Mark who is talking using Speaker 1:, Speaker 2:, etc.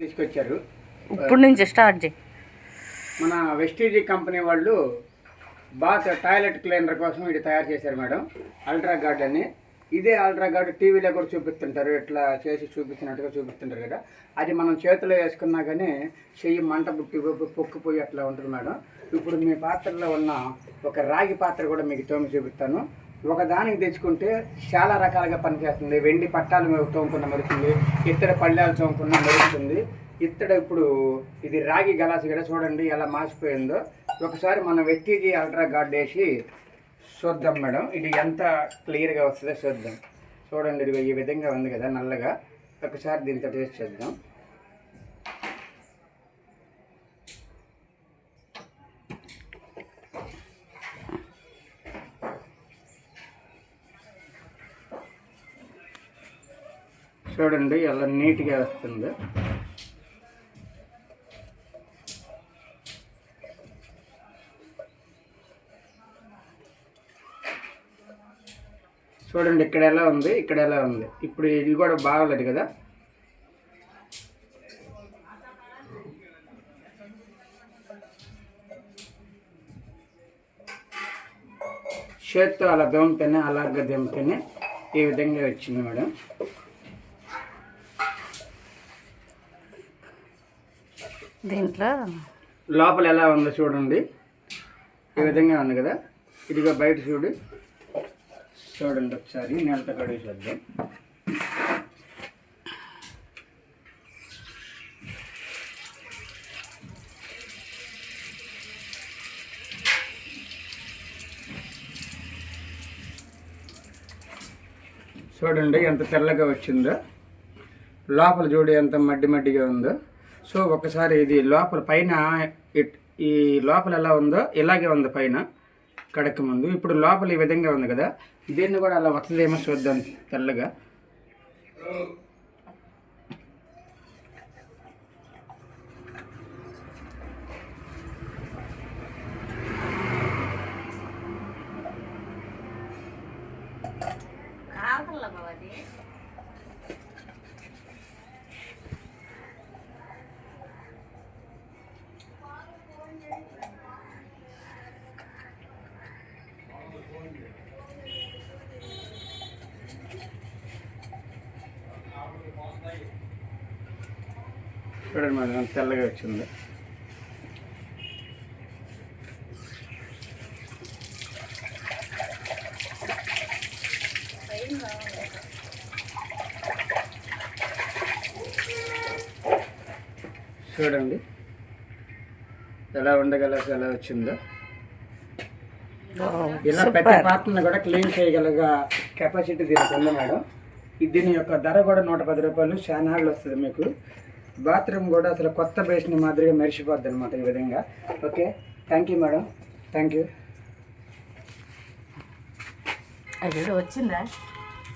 Speaker 1: తీసుకొచ్చారు.
Speaker 2: ఇప్పుడు నుంచి స్టార్ట్ చేయి.
Speaker 1: మన వెస్టీజ్ కంపెనీ వాళ్ళు బాత్ టాయిలెట్ క్లీనర్ కోసం ఇది తయారు చేశారు మేడం. అల్ట్రా గార్డ్ అని. ఇదే అల్ట్రా గార్డ్ టీవీలో కూడా చూపిస్తుంటారు, ఇట్లా చేసి చూపిస్తున్నట్టుగా చూపిస్తుంటారు కదా. అది మనం చేతిలో వేసుకున్నా కానీ చెయ్యి మంట బుట్టి పొక్కిపోయి అట్లా ఉంటుంది మేడం. ఇప్పుడు మీ పాత్రలో ఉన్న ఒక రాగి పాత్ర కూడా మీకు తోమి చూపిస్తాను. ఒక దానికి తెచ్చుకుంటే చాలా రకాలుగా పనిచేస్తుంది. వెండి పట్టాలు తోముకున్న మెరుస్తుంది, ఇత్తడి పళ్ళాలు తోముకున్న మెరుస్తుంది. ఇత్తడి ఇప్పుడు ఇది రాగి గలాసు కూడా చూడండి ఎలా మాసిపోయిందో. ఒకసారి మనం వెస్టీజ్ అల్ట్రా గార్డ్ వేసి చూద్దాం మేడం, ఇది ఎంత క్లియర్గా వస్తుందో చూద్దాం. చూడండి ఇది ఈ విధంగా ఉంది కదా నల్లగా. ఒకసారి దీంతో టేస్ట్ చేద్దాం. చూడండి ఎలా నీట్గా వస్తుంది. చూడండి ఇక్కడ ఎలా ఉంది, ఇక్కడ ఎలా ఉంది. ఇప్పుడు ఇది కూడా బాగలేదు కదా. చేత్తో అలా దొమ్మితేనే అలాగే దొమ్మితేనే ఈ విధంగా వచ్చింది మేడం.
Speaker 2: దీంట్లో
Speaker 1: లోపల ఎలా ఉందో చూడండి, ఈ విధంగా ఉంది కదా. ఇదిగా బయట చూడండి ఒకసారి నేలతో కడిగేసేద్దాం. చూడండి ఎంత తెల్లగా వచ్చిందో, లోపల చూడు ఎంత మడ్డిగా ఉందో. సో ఒకసారి ఇది లోపల పైన ఈ లోపల ఎలా ఉందో ఇలాగే ఉంది పైన కడక ముందు. ఇప్పుడు లోపల ఈ విధంగా ఉంది కదా, దీన్ని కూడా అలా వస్తుందేమో చూద్దాం తెల్లగా. చూడండి మేడం తెల్లగా వచ్చింది. చూడండి ఎలా ఉండగలక ఎలా వచ్చిందో. ఇలా ప్రతి పాత్రను కూడా క్లీన్ చేయగలగా కెపాసిటీ దీనికి ఉంది మేడం. దీని యొక్క ధర కూడా 110 రూపాయలు. చాలా వస్తుంది మీకు. బాత్రూమ్ కూడా అసలు కొత్త బేస్ని మాదిరిగా మెరిసిపోద్ది అనమాట ఈ విధంగా. Okay, thank you madam, thank you.
Speaker 2: అది వచ్చిందా?